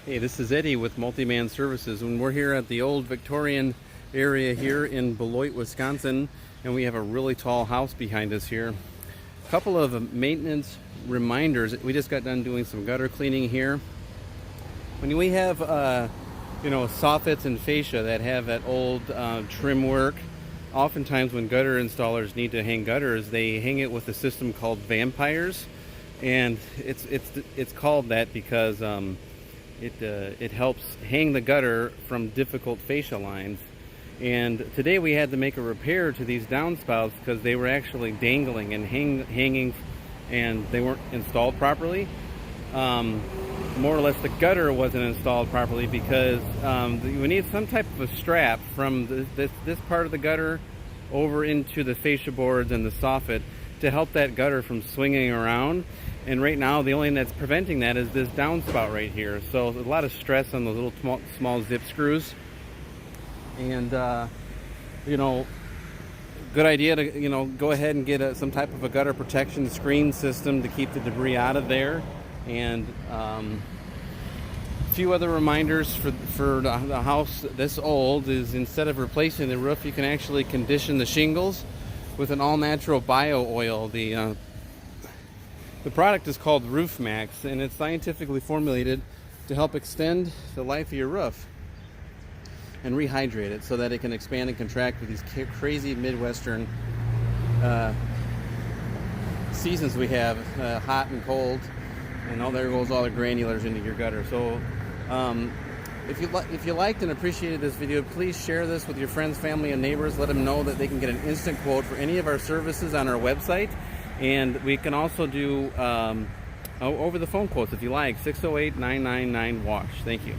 Hey, this is Eddie with Multi-Man Services, and we're here at the old Victorian area here in Beloit, Wisconsin, and we have a really tall house behind us here. A couple of maintenance reminders. We just got done doing some gutter cleaning here. When we have soffits and fascia that have that old trim work, oftentimes when gutter installers need to hang gutters, they hang it with a system called vampires, and it's called that because it helps hang the gutter from difficult fascia lines. And today we had to make a repair to these downspouts because they were actually dangling and hanging, and they weren't installed properly. More or less, the gutter wasn't installed properly because we need some type of a strap from this part of the gutter over into the fascia boards and the soffit to help that gutter from swinging around. And right now, the only thing that's preventing that is this downspout right here. So there's a lot of stress on those little small zip screws. And good idea to go ahead and get some type of a gutter protection screen system to keep the debris out of there. And a few other reminders for the house this old is, instead of replacing the roof, you can actually condition the shingles with an all-natural bio oil. The product is called Roof Max, and it's scientifically formulated to help extend the life of your roof and rehydrate it so that it can expand and contract with these crazy Midwestern seasons we have, hot and cold, and there goes all the granulars into your gutter. So if you liked and appreciated this video, please share this with your friends, family, and neighbors. Let them know that they can get an instant quote for any of our services on our website. And we can also do over the phone quotes if you like. 608-999-WASH. Thank you.